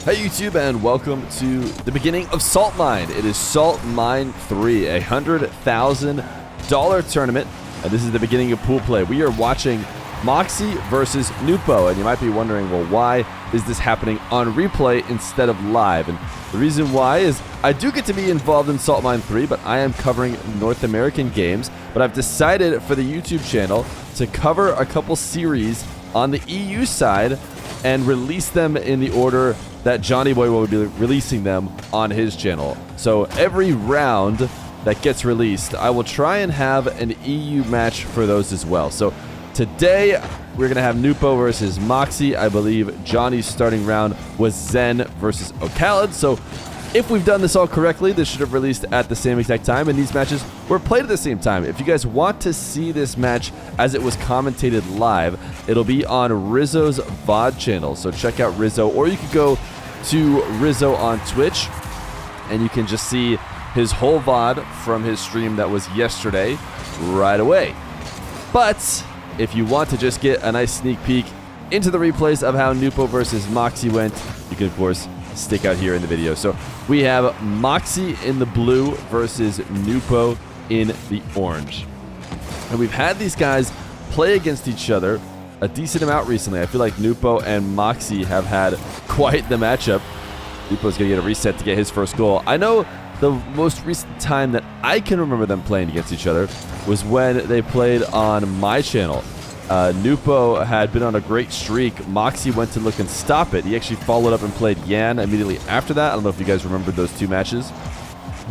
Hey YouTube, and welcome to the beginning of Salt Mine. It is Salt Mine 3, a $100,000 tournament, and this is the beginning of pool play. We are watching Mawkzy versus Nupo, and you might be wondering, well, why is this happening on replay instead of live? And the reason why is I do get to be involved in Salt Mine 3, but I am covering North American games, but I've decided for the YouTube channel to cover a couple series on the EU side and release them in the order that Johnny Boy will be releasing them on his channel. So every round that gets released, I will try and have an EU match for those as well. So today, we're going to have Nupo versus Mawkzy. I believe Johnny's starting round was Zen versus Ocalid. So if we've done this all correctly, this should have released at the same exact time, and these matches were played at the same time. If you guys want to see this match as it was commentated live, it'll be on Rizzo's VOD channel. So check out Rizzo, or you could go to Rizzo on Twitch, and you can just see his whole VOD from his stream that was yesterday right away. But if you want to just get a nice sneak peek into the replays of how Nupo versus Mawkzy went, you can, of course, stick out here in the video. So we have Mawkzy in the blue versus Nupo in the orange. And we've had these guys play against each other a decent amount recently. I feel like Nupo and Mawkzy have had quite the matchup. Nupo's going to get a reset to get his first goal. I know the most recent time that I can remember them playing against each other was when they played on my channel. Nupo had been on a great streak. Mawkzy went to look and stop it. He actually followed up and played Yan immediately after that. I don't know if you guys remembered those two matches,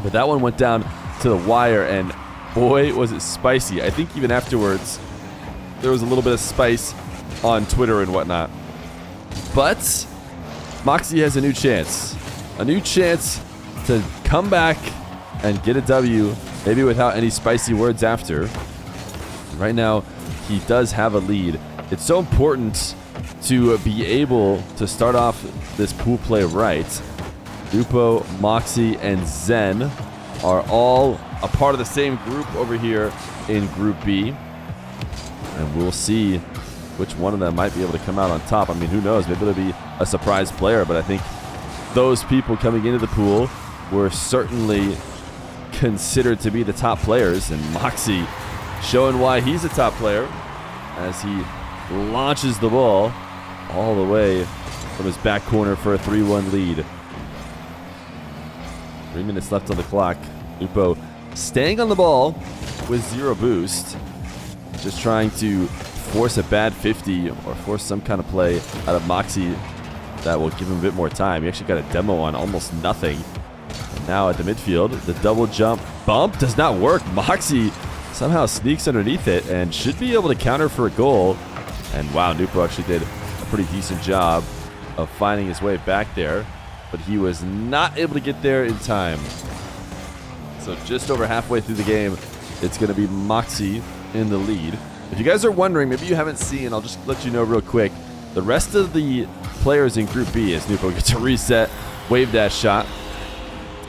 but that one went down to the wire, and boy, was it spicy. I think even afterwards, there was a little bit of spice on Twitter and whatnot. But Mawkzy has a new chance to come back and get a W, maybe without any spicy words after. Right now, he does have a lead. It's so important to be able to start off this pool play right. Nupo, Mawkzy, and Zen are all a part of the same group over here in Group B. And we'll see which one of them might be able to come out on top. I mean, who knows? Maybe it'll be a surprise player, but I think those people coming into the pool were certainly considered to be the top players, and Mawkzy showing why he's a top player as he launches the ball all the way from his back corner for a 3-1 lead. 3 minutes left on the clock. Nupo staying on the ball with 0 boost, just trying to force a bad 50 or force some kind of play out of Mawkzy that will give him a bit more time. He actually got a demo on almost nothing. And now at the midfield, the double jump bump does not work. Mawkzy somehow sneaks underneath it and should be able to counter for a goal. And wow, Nupo actually did a pretty decent job of finding his way back there, but he was not able to get there in time. So just over halfway through the game, it's going to be Mawkzy in the lead. If you guys are wondering, maybe you haven't seen, I'll just let you know real quick, the rest of the players in Group B, as Nupo gets a reset wave dash shot.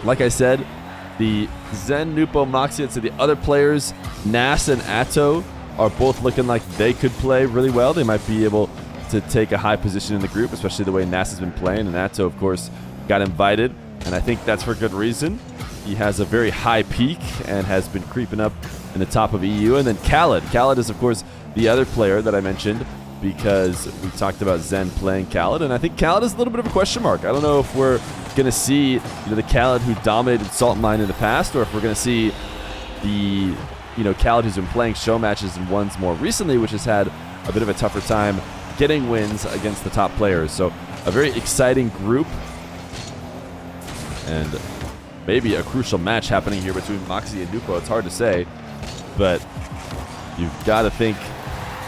Like I said, the Zen, Nupo, Mawkzy, and so the other players, Nas and Atto, are both looking like they could play really well. They might be able to take a high position in the group, especially the way Nas has been playing. And Atto, of course, got invited, and I think that's for good reason. He has a very high peak and has been creeping up in the top of EU. And then Khaled. Khaled is, of course, the other player that I mentioned because we talked about Zen playing Khaled, and I think Khaled is a little bit of a question mark. I don't know if we're going to see the Khaled who dominated Salt Mine in the past, or if we're going to see the Khaled who's been playing show matches and ones more recently, which has had a bit of a tougher time getting wins against the top players. So a very exciting group, and maybe a crucial match happening here between Mawkzy and Nupo. It's hard to say, but you've got to think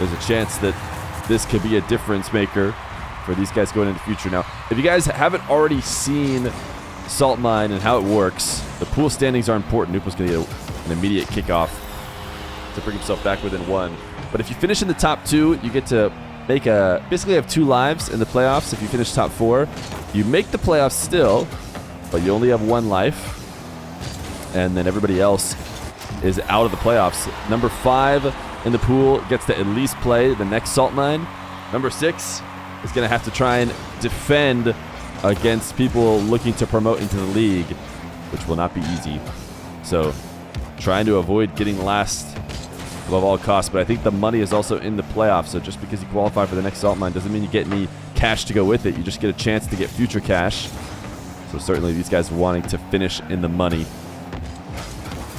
there's a chance that this could be a difference maker for these guys going into the future. Now, if you guys haven't already seen Salt Mine and how it works, the pool standings are important. Nupo's going to get an immediate kickoff to bring himself back within 1. But if you finish in the top 2, you get to make basically have 2 lives in the playoffs. If you finish top 4, you make the playoffs still, but you only have 1 life, and then everybody else is out of the playoffs. Number 5 in the pool gets to at least play the next Salt Mine. Number 6 is going to have to try and defend against people looking to promote into the league, which will not be easy. So trying to avoid getting last above all costs, but I think the money is also in the playoffs. So just because you qualify for the next salt mine doesn't mean you get any cash to go with it. You just get a chance to get future cash. So certainly these guys wanting to finish in the money.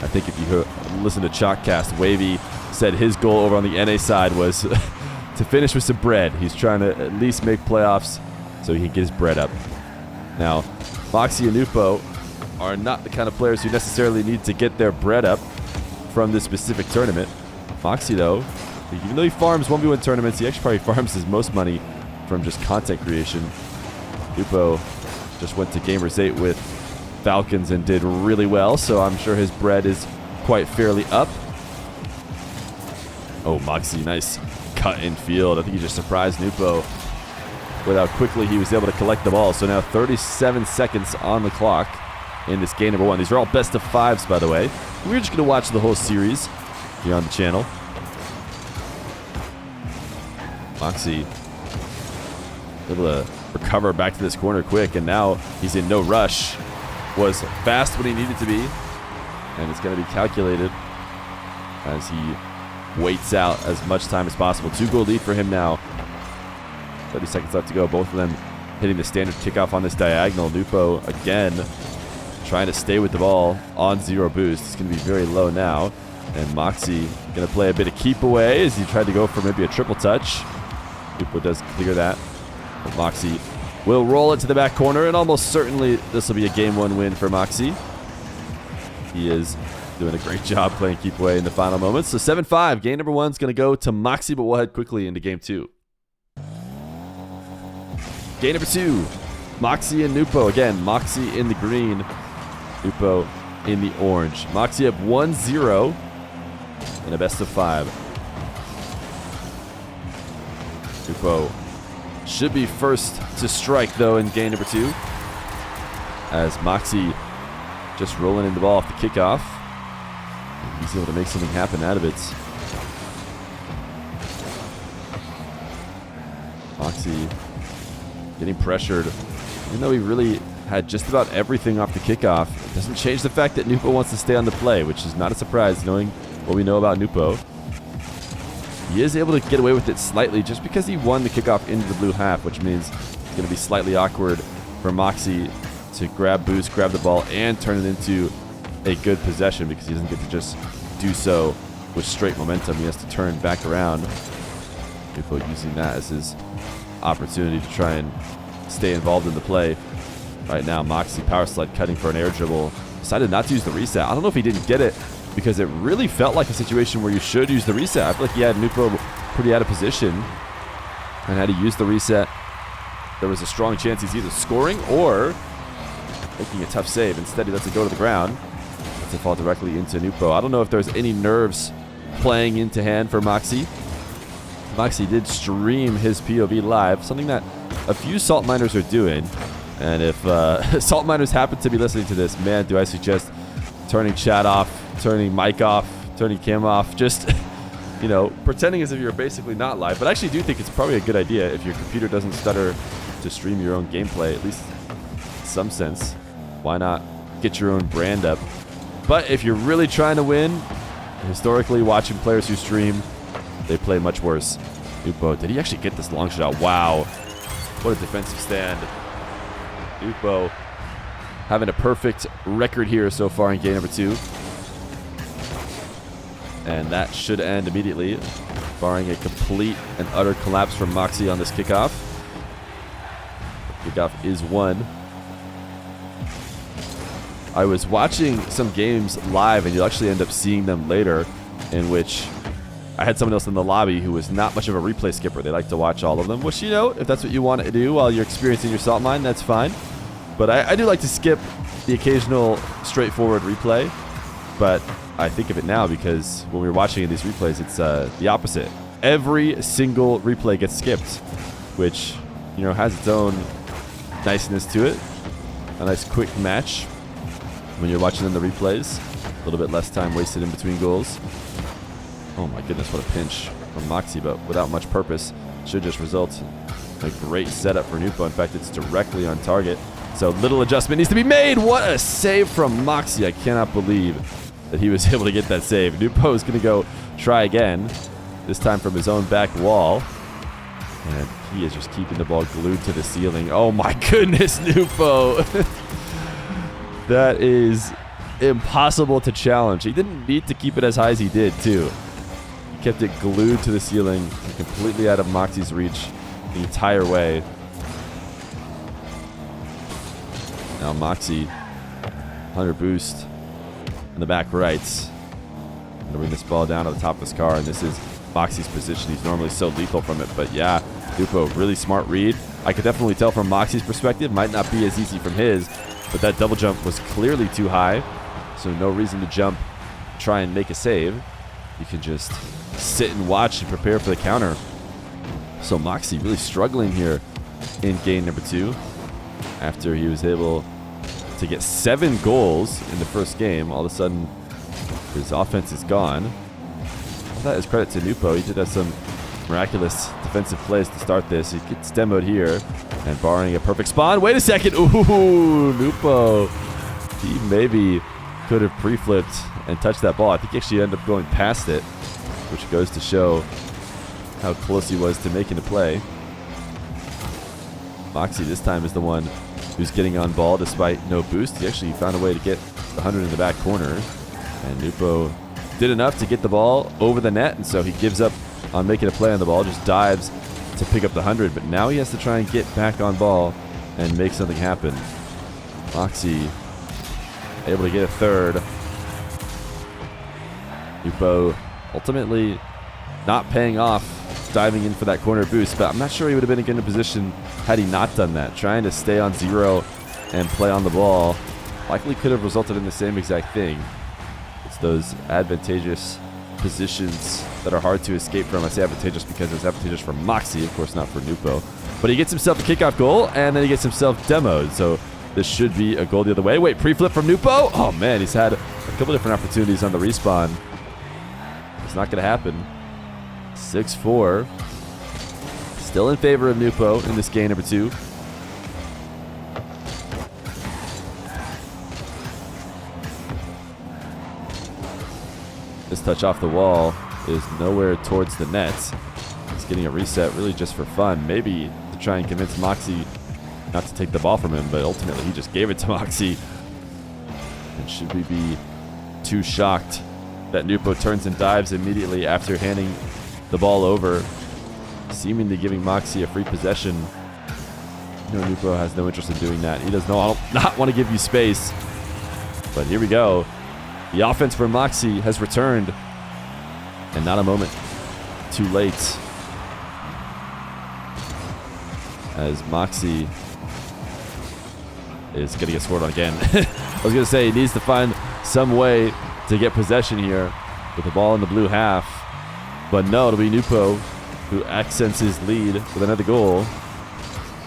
I think if you listen to Chalkcast, Wavy said his goal over on the NA side was to finish with some bread. He's trying to at least make playoffs so he can get his bread up. Now, Mawkzy and Nupo are not the kind of players who necessarily need to get their bread up from this specific tournament. Mawkzy, though, even though he farms 1v1 tournaments, he actually probably farms his most money from just content creation. Nupo just went to Gamers 8 with Falcons and did really well, so I'm sure his bread is quite fairly up. Oh, Mawkzy, nice cut in field. I think he just surprised Nupo with how quickly he was able to collect the ball. So now 37 seconds on the clock in this game number 1. These are all best of 5s, by the way. We're just going to watch the whole series here on the channel. Mawkzy able to recover back to this corner quick, and now he's in no rush. Was fast when he needed to be, and it's going to be calculated as he waits out as much time as possible. 2-goal lead for him now. 30 seconds left to go. Both of them hitting the standard kickoff on this diagonal. Nupo again trying to stay with the ball on 0 boost. It's going to be very low now. And Mawkzy going to play a bit of keep away as he tried to go for maybe a triple touch. Nupo does clear that. But Mawkzy will roll it to the back corner, and almost certainly this will be a game 1 win for Mawkzy. He is doing a great job playing keep away in the final moments. So 7-5. Game number 1 is going to go to Mawkzy, but we'll head quickly into game 2. Game number 2. Mawkzy and Nupo. Again, Mawkzy in the green, Nupo in the orange. Mawkzy up 1-0 in a best of 5. Nupo should be first to strike, though, in game number 2. As Mawkzy just rolling in the ball off the kickoff. And he's able to make something happen out of it. Mawkzy getting pressured. Even though he really had just about everything off the kickoff, it doesn't change the fact that Nupo wants to stay on the play, which is not a surprise knowing what we know about Nupo. He is able to get away with it slightly just because he won the kickoff into the blue half, which means it's going to be slightly awkward for Mawkzy to grab boost, grab the ball, and turn it into a good possession because he doesn't get to just do so with straight momentum. He has to turn back around. Nupo using that as his opportunity to try and stay involved in the play. Right now, Mawkzy power slide cutting for an air dribble. Decided not to use the reset. I don't know if he didn't get it because it really felt like a situation where you should use the reset. I feel like he had Nupo pretty out of position and had to use the reset. There was a strong chance he's either scoring or making a tough save. Instead, he lets it go to the ground. Lets it fall directly into Nupo. I don't know if there's any nerves playing into hand for Mawkzy. Mawkzy did stream his POV live, something that a few salt miners are doing. And if salt miners happen to be listening to this, man, do I suggest turning chat off, turning mic off, turning cam off, just, you know, pretending as if you're basically not live. But I actually do think it's probably a good idea if your computer doesn't stutter to stream your own gameplay, at least in some sense. Why not get your own brand up? But if you're really trying to win, historically watching players who stream, they play much worse. Nupo, did he actually get this long shot? Wow. What a defensive stand. Nupo having a perfect record here so far in game number 2. And that should end immediately, barring a complete and utter collapse from Mawkzy on this kickoff. Kickoff is won. I was watching some games live, and you'll actually end up seeing them later, in which I had someone else in the lobby who was not much of a replay skipper. They like to watch all of them, which, you know, if that's what you want to do while you're experiencing your salt mine, that's fine. But I do like to skip the occasional straightforward replay. But I think of it now because when we were watching these replays, it's the opposite. Every single replay gets skipped, which, you know, has its own niceness to it. A nice quick match when you're watching in the replays. A little bit less time wasted in between goals. Oh my goodness, what a pinch from Mawkzy, but without much purpose. Should just result A great setup for Nupo. In fact, it's directly on target. So little adjustment needs to be made. What a save from Mawkzy. I cannot believe that he was able to get that save. Nupo is going to go try again, this time from his own back wall. And he is just keeping the ball glued to the ceiling. Oh my goodness, Nupo. That is impossible to challenge. He didn't need to keep it as high as he did, too. He kept it glued to the ceiling, completely out of Mawkzy's reach the entire way. Now Mawkzy, 100 boost in the back right. Going to bring this ball down to the top of his car, and this is Mawkzy's position. He's normally so lethal from it, but yeah, Nupo, really smart read. I could definitely tell from Mawkzy's perspective, might not be as easy from his, but that double jump was clearly too high, so no reason to jump, try and make a save. You can just sit and watch and prepare for the counter. So Mawkzy really struggling here in game number 2 after he was able to get 7 goals in the first game. All of a sudden, his offense is gone. All that is credit to Nupo. He did have some miraculous defensive plays to start this. He gets demoed here and barring a perfect spawn. Wait a second. Ooh, Nupo. He maybe could have pre-flipped and touched that ball. I think he actually ended up going past it, which goes to show how close he was to making a play. Mawkzy this time is the one who's getting on ball despite no boost. He actually found a way to get the 100 in the back corner. And Nupo did enough to get the ball over the net, and so he gives up on making a play on the ball, just dives to pick up the 100. But now he has to try and get back on ball and make something happen. Mawkzy able to get a third. Nupo ultimately not paying off, diving in for that corner boost, but I'm not sure he would have been in a good position had he not done that. Trying to stay on 0 and play on the ball likely could have resulted in the same exact thing. It's those advantageous positions that are hard to escape from. I say advantageous because it's advantageous for Mawkzy, of course not for Nupo. But he gets himself a kickoff goal, and then he gets himself demoed. So this should be a goal the other way. Wait, pre-flip from Nupo? Oh man, he's had a couple different opportunities on the respawn. It's not going to happen. 6-4. Still in favor of Nupo in this game number 2. This touch off the wall is nowhere towards the net. He's getting a reset really just for fun. Maybe to try and convince Mawkzy not to take the ball from him, but ultimately he just gave it to Mawkzy. And should we be too shocked that Nupo turns and dives immediately after handing the ball over, seemingly giving Mawkzy a free possession? You know, Nupo has no interest in doing that. He does not want to give you space. But here we go. The offense for Mawkzy has returned, and not a moment too late, as Mawkzy is going to get scored on again. I was going to say he needs to find some way to get possession here with the ball in the blue half, but no, it'll be Nupo who accents his lead with another goal.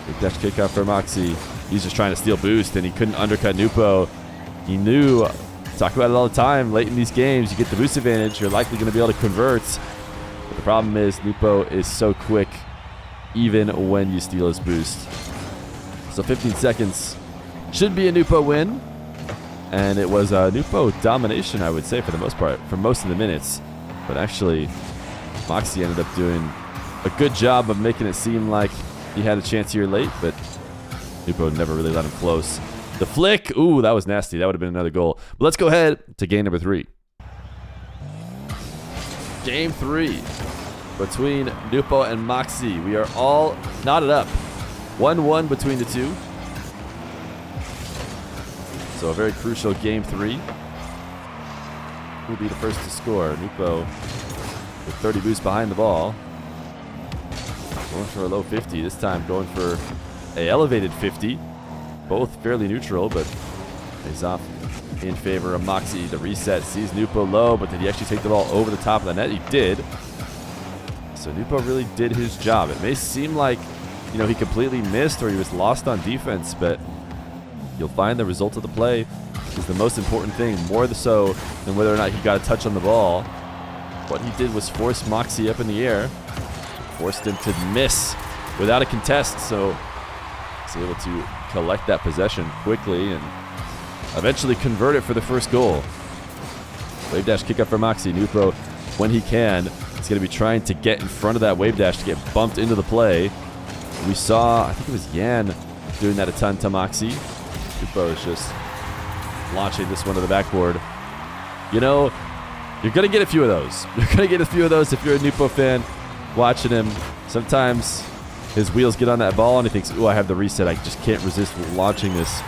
Big dash kickoff for Mawkzy. He's just trying to steal boost, and he couldn't undercut Nupo. He knew. Talk about it all the time. Late in these games, you get the boost advantage. You're likely going to be able to convert. But the problem is Nupo is so quick, even when you steal his boost. So 15 seconds should be a Nupo win. And it was a Nupo domination, I would say, for the most part, for most of the minutes. But actually, Mawkzy ended up doing a good job of making it seem like he had a chance here late, but Nupo never really let him close. The flick, ooh, that was nasty. That would have been another goal. But let's go ahead to game number 3. Game 3 between Nupo and Mawkzy. We are all knotted up. 1-1 between the two. So a very crucial game 3. Who will be the first to score? Nupo with 30 boosts behind the ball. Going for a low 50. This time going for a elevated 50. Both fairly neutral, but pays off in favor of Mawkzy. The reset sees Nupo low, but did he actually take the ball over the top of the net? He did. So Nupo really did his job. It may seem like, you know, he completely missed or he was lost on defense, but you'll find the result of the play is the most important thing, more so than whether or not he got a touch on the ball. What he did was force Mawkzy up in the air, forced him to miss without a contest. So he's able to collect that possession quickly and eventually convert it for the first goal. Wave dash kick up for Mawkzy. Nupo, when he can, he's going to be trying to get in front of that wave dash to get bumped into the play. We saw, I think it was Yan doing that a ton to Mawkzy. Nupo is just launching this one to the backboard. You know, you're going to get a few of those. You're going to get a few of those if you're a Nupo fan watching him. Sometimes his wheels get on that ball and he thinks, oh, I have the reset. I just can't resist launching this,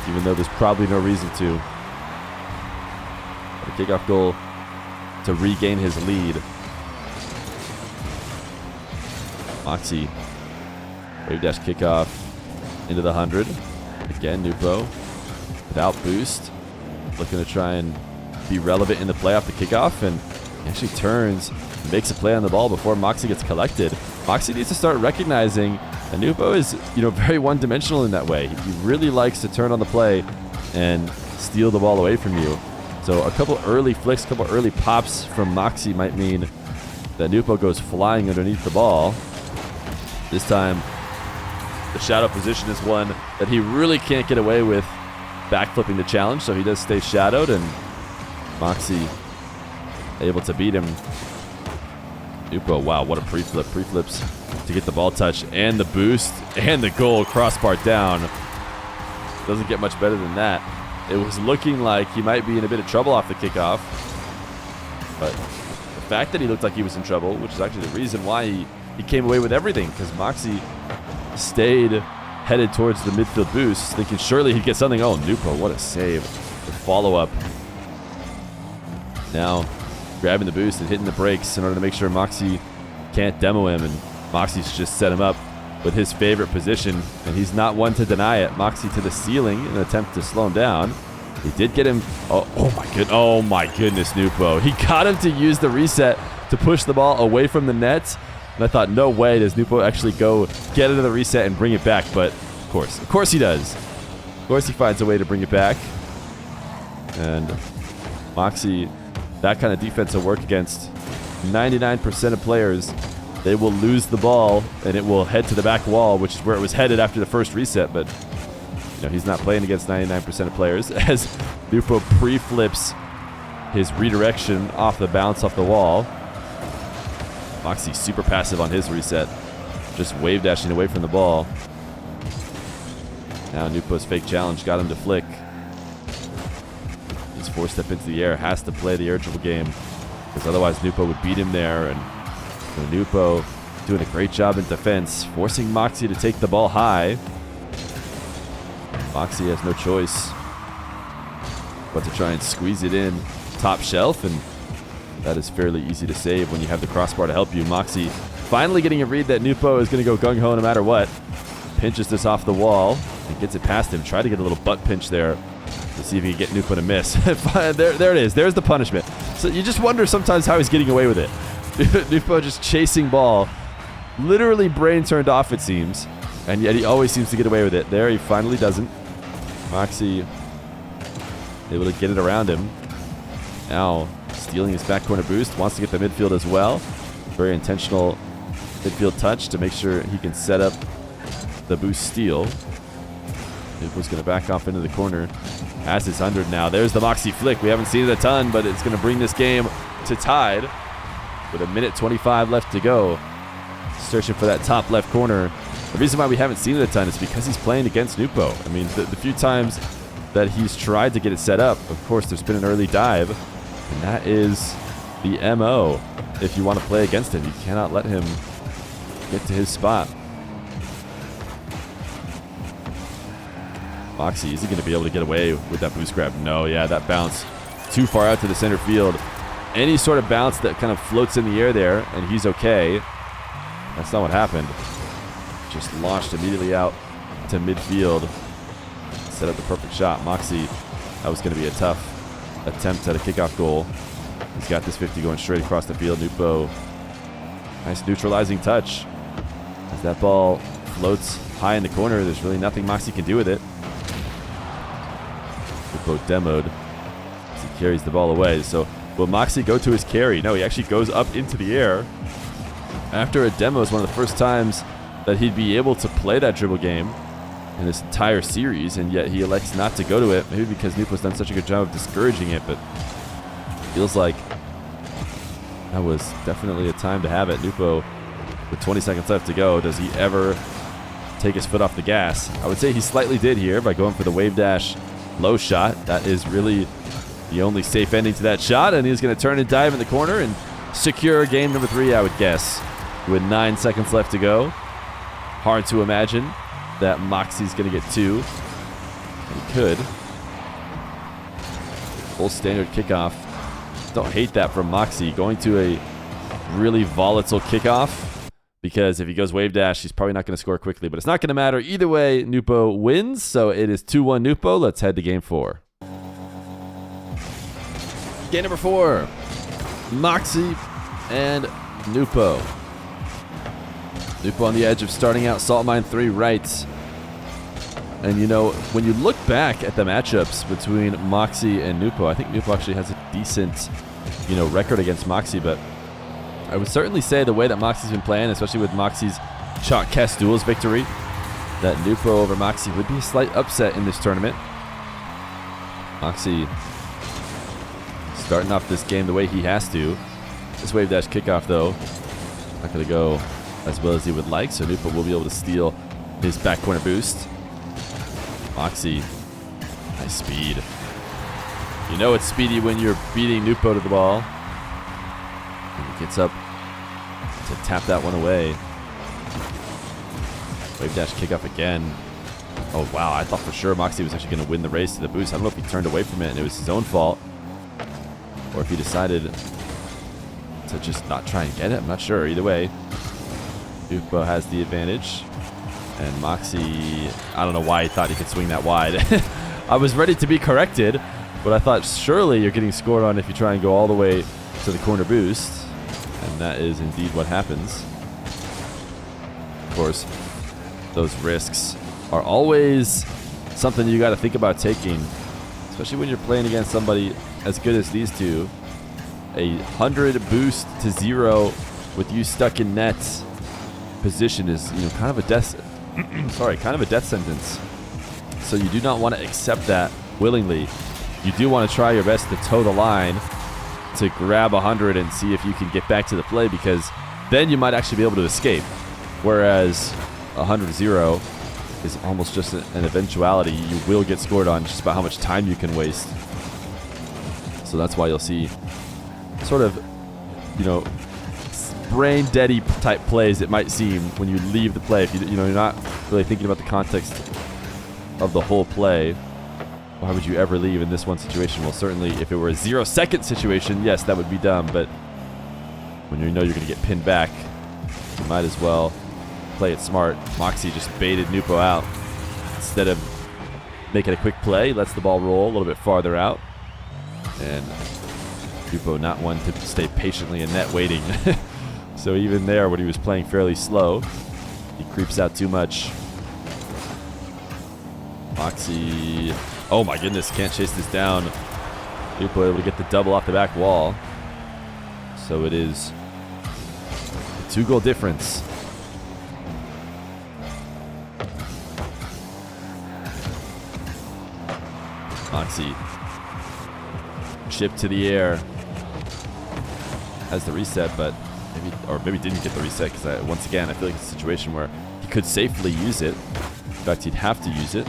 even though there's probably no reason to. A kickoff goal to regain his lead. Mawkzy, wave dash kickoff into the 100. Again, Nupo without boost, looking to try and be relevant in the play off the kickoff, and he actually turns, makes a play on the ball before Mawkzy gets collected. Mawkzy needs to start recognizing that Nupo is, very one-dimensional in that way. He really likes to turn on the play and steal the ball away from you. So a couple early flicks, a couple early pops from Mawkzy might mean that Nupo goes flying underneath the ball. This time, the shadow position is one that he really can't get away with backflipping the challenge, so he does stay shadowed, and Mawkzy able to beat him. Nupo, wow, what a pre-flip. Pre-flips to get the ball touch and the boost and the goal, crossbar down. Doesn't get much better than that. It was looking like he might be in a bit of trouble off the kickoff, but the fact that he looked like he was in trouble, which is actually the reason why he came away with everything, because Mawkzy stayed headed towards the midfield boost, thinking surely he'd get something. Oh, Nupo, what a save. The follow-up. Now grabbing the boost and hitting the brakes in order to make sure Mawkzy can't demo him, and Mawkzy's just set him up with his favorite position, and he's not one to deny it. Mawkzy to the ceiling in an attempt to slow him down. He did get him. Oh my goodness, Nupo. He got him to use the reset to push the ball away from the net. And I thought, no way does Nupo actually go get into the reset and bring it back. But of course he does. Of course he finds a way to bring it back. And Mawkzy, that kind of defense will work against 99% of players. They will lose the ball and it will head to the back wall, which is where it was headed after the first reset. But he's not playing against 99% of players, as Nupo pre-flips his redirection off the bounce off the wall. Mawkzy super passive on his reset, just wave dashing away from the ball. Now Nupo's fake challenge got him to flick. His 4-step into the air, has to play the air dribble game, because otherwise Nupo would beat him there. And Nupo doing a great job in defense, forcing Mawkzy to take the ball high. Mawkzy has no choice but to try and squeeze it in top shelf, and that is fairly easy to save when you have the crossbar to help you. Mawkzy finally getting a read that Nupo is going to go gung-ho no matter what. Pinches this off the wall and gets it past him. Try to get a little butt pinch there to see if he can get Nupo to miss. there it is. There's the punishment. So you just wonder sometimes how he's getting away with it. Nupo just chasing ball. Literally brain turned off, it seems. And yet he always seems to get away with it. There, he finally doesn't. Mawkzy able to get it around him. Now stealing his back corner boost. Wants to get the midfield as well. Very intentional midfield touch to make sure he can set up the boost steal. Nupo's going to back off into the corner. Has his 100 now. There's the Mawkzy flick. We haven't seen it a ton, but it's going to bring this game to tied with 1:25 left to go. Searching for that top left corner. The reason why we haven't seen it a ton is because he's playing against Nupo. I mean, the few times that he's tried to get it set up, of course, there's been an early dive. And that is the MO if you want to play against him. You cannot let him get to his spot. Mawkzy, is he going to be able to get away with that boost grab? No, yeah, that bounce too far out to the center field. Any sort of bounce that kind of floats in the air there, and he's okay. That's not what happened. Just launched immediately out to midfield. Set up the perfect shot. Mawkzy, that was going to be a tough attempt at a kickoff goal. He's got this 50 going straight across the field. Nupo, nice neutralizing touch. As that ball floats high in the corner, there's really nothing Mawkzy can do with it. Nupo demoed as he carries the ball away. So will Mawkzy go to his carry? No, he actually goes up into the air. After a demo is one of the first times that he'd be able to play that dribble game in this entire series, and yet he elects not to go to it. Maybe because Nupo's done such a good job of discouraging it, but feels like that was definitely a time to have it. Nwpo, with 20 seconds left to go, does he ever take his foot off the gas? I would say he slightly did here by going for the wave dash low shot. That is really the only safe ending to that shot, and he's going to turn and dive in the corner and secure game number 3, I would guess, with 9 seconds left to go. Hard to imagine that Mawkzy's going to get 2. He could. Full standard kickoff. Don't hate that from Mawkzy. Going to a really volatile kickoff, because if he goes wave dash, he's probably not going to score quickly. But it's not going to matter. Either way, Nwpo wins. So it is 2-1 Nwpo. Let's head to game 4. Game number 4. Mawkzy and Nwpo. Nwpo on the edge of starting out Salt Mine 3 right. And, you know, when you look back at the matchups between Mawkzy and Nwpo, I think Nwpo actually has a decent, you know, record against Mawkzy. But I would certainly say the way that Mawkzy's been playing, especially with Mawkzy's Chalk Cast Duels victory, that Nwpo over Mawkzy would be a slight upset in this tournament. Mawkzy starting off this game the way he has to. This wave dash kickoff, though, not going to go as well as he would like, so Nwpo will be able to steal his back corner boost. Mawkzy, nice speed. You know it's speedy when you're beating Nwpo to the ball. And he gets up to tap that one away. Wave dash kickoff again. Oh, wow. I thought for sure Mawkzy was actually going to win the race to the boost. I don't know if he turned away from it and it was his own fault, or if he decided to just not try and get it. I'm not sure. Either way, Nwpo has the advantage. And Mawkzy, I don't know why he thought he could swing that wide. I was ready to be corrected, but I thought surely you're getting scored on if you try and go all the way to the corner boost. And that is indeed what happens. Of course, those risks are always something you got to think about taking, especially when you're playing against somebody as good as these two. 100 boost to 0 with you stuck in net position is, you know, kind of a death sentence. So you do not want to accept that willingly. You do want to try your best to toe the line to grab 100 and see if you can get back to the play, because then you might actually be able to escape. Whereas 100-0 is almost just an eventuality. You will get scored on, just about how much time you can waste. So that's why you'll see sort of, you know, brain deady type plays, it might seem, when you leave the play. If you know, you're not really thinking about the context of the whole play. Why would you ever leave in this one situation? Well, certainly if it were a 0-second situation, yes, that would be dumb. But when you know you're going to get pinned back, you might as well play it smart. Mawkzy just baited Nwpo out. Instead of making a quick play, lets the ball roll a little bit farther out. And Nwpo not one to stay patiently in net waiting. So even there, when he was playing fairly slow, he creeps out too much. Mawkzy, oh my goodness, can't chase this down. Nwpo able to get the double off the back wall. So it is a 2-goal difference. Mawkzy, chip to the air, has the reset, but maybe didn't get the reset, because once again, I feel like it's a situation where he could safely use it. In fact, he'd have to use it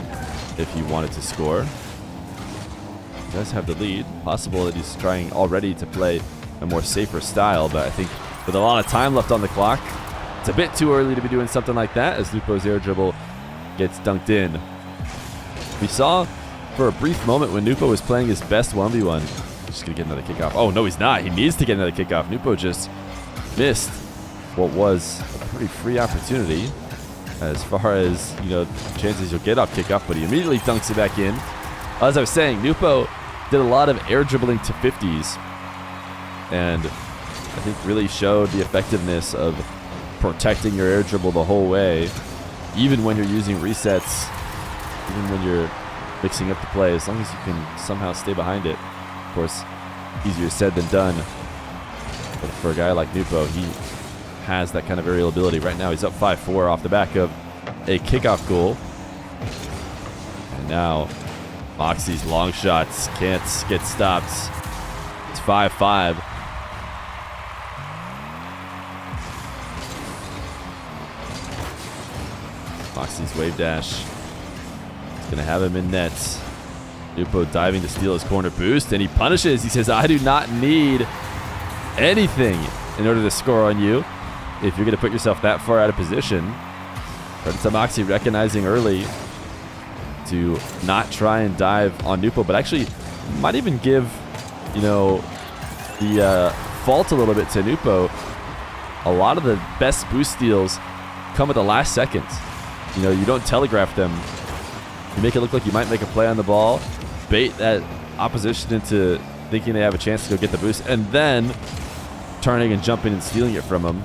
if he wanted to score. He does have the lead. Possible that he's trying already to play a more safer style, but I think with a lot of time left on the clock, it's a bit too early to be doing something like that, as Nwpo's air dribble gets dunked in. We saw for a brief moment when Nwpo was playing his best 1v1. He's just going to get another kickoff. Oh, no, he's not. He needs to get another kickoff. Nwpo just missed what was a pretty free opportunity as far as, you know, chances you'll get off kickoff, but he immediately dunks it back in. As I was saying, Nwpo did a lot of air dribbling to 50s, and I think really showed the effectiveness of protecting your air dribble the whole way, even when you're using resets, even when you're mixing up the play, as long as you can somehow stay behind it. Of course, easier said than done. But for a guy like Nwpo, he has that kind of aerial ability. Right now he's up 5-4 off the back of a kickoff goal. And now Mawkzy's long shots can't get stopped. It's 5-5. Mawkzy's wave dash. He's going to have him in net. Nupo diving to steal his corner boost, and he punishes. He says, I do not need anything in order to score on you if you're going to put yourself that far out of position. But it's Mawkzy recognizing early to not try and dive on Nupo, but actually might even give, you know, the fault a little bit to Nupo. A lot of the best boost steals come at the last seconds. You know, you don't telegraph them. You make it look like you might make a play on the ball, bait that opposition into thinking they have a chance to go get the boost, and then turning and jumping and stealing it from him.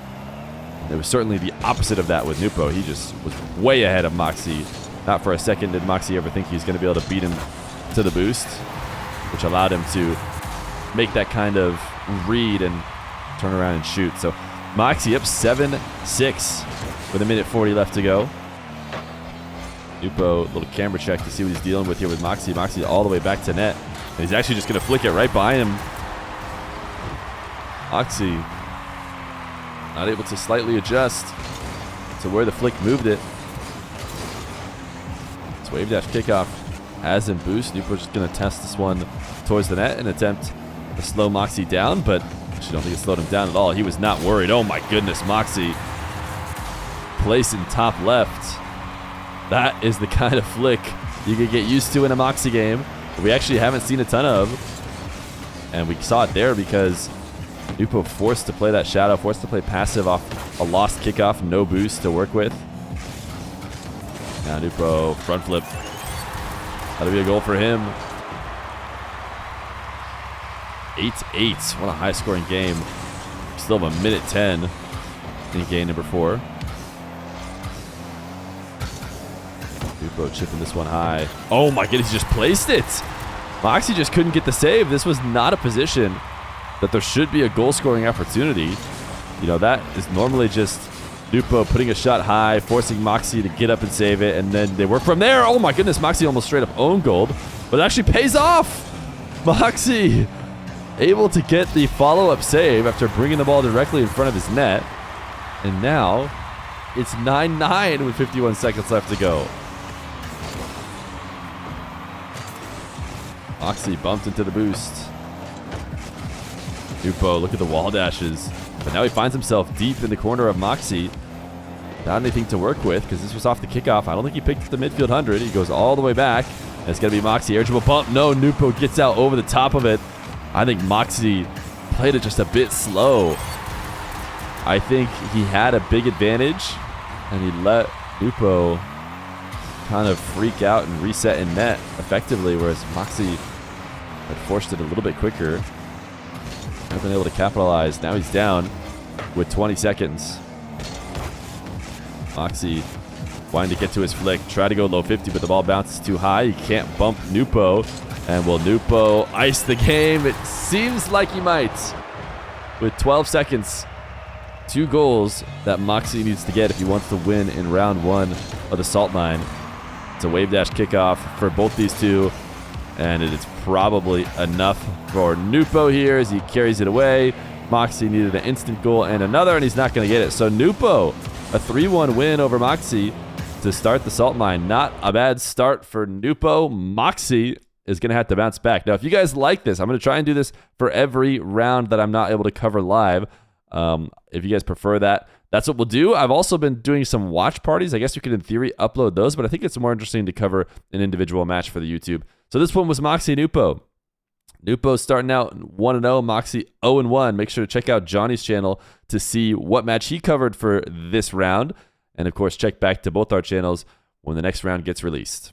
It was certainly the opposite of that with Nupo. He just was way ahead of Mawkzy. Not for a second did Mawkzy ever think he was going to be able to beat him to the boost, which allowed him to make that kind of read and turn around and shoot. So Mawkzy up 7-6 with 1:40 left to go. Nupo, little camera check to see what he's dealing with here with Mawkzy. Mawkzy all the way back to net. And he's actually just going to flick it right by him. Mawkzy not able to slightly adjust to where the flick moved it. It's wave dash kickoff has him boost. Nupo's just going to test this one towards the net and attempt to slow Mawkzy down, but actually don't think it slowed him down at all. He was not worried. Oh my goodness, Mawkzy placing top left. That is the kind of flick you could get used to in a Mawkzy game. We actually haven't seen a ton of. And we saw it there because Nupo forced to play that shadow, forced to play passive off a lost kickoff, no boost to work with. Now Nupo front flip. That'll be a goal for him. 8-8. What a high scoring game. Still have 1:10 in game number 4. Nupo chipping this one high. Oh my goodness, he just placed it. Mawkzy just couldn't get the save. This was not a position that there should be a goal-scoring opportunity. You know, that is normally just Nupo putting a shot high, forcing Mawkzy to get up and save it, and then they work from there. Oh my goodness, Mawkzy almost straight up owned goal, but it actually pays off. Mawkzy able to get the follow-up save after bringing the ball directly in front of his net. And now it's 9-9 with 51 seconds left to go. Mawkzy bumped into the boost. Nupo, look at the wall dashes. But now he finds himself deep in the corner of Mawkzy. Not anything to work with because this was off the kickoff. I don't think he picked up the midfield 100. He goes all the way back. And it's going to be Mawkzy. Air dribble bump. No, Nupo gets out over the top of it. I think Mawkzy played it just a bit slow. I think he had a big advantage and he let Nupo kind of freak out and reset in net effectively, whereas Mawkzy had forced it a little bit quicker. Not been able to capitalize. Now he's down with 20 seconds. Mawkzy wanting to get to his flick. Try to go low 50, but the ball bounces too high. He can't bump Nupo. And will Nupo ice the game? It seems like he might. With 12 seconds, 2 goals that Mawkzy needs to get if he wants to win in round 1 of the Salt Line. It's a wave dash kickoff for both these two. And it is probably enough for Nupo here as he carries it away. Mawkzy needed an instant goal and another, and he's not going to get it. So Nupo, a 3-1 win over Mawkzy to start the Salt Line. Not a bad start for Nupo. Mawkzy is going to have to bounce back. Now, if you guys like this, I'm going to try and do this for every round that I'm not able to cover live. If you guys prefer that, that's what we'll do. I've also been doing some watch parties. I guess you could, in theory, upload those, but I think it's more interesting to cover an individual match for the YouTube. So this one was Mawkzy Nupo. Nupo starting out 1-0, Mawkzy 0-1. Make sure to check out Johnny's channel to see what match he covered for this round. And of course, check back to both our channels when the next round gets released.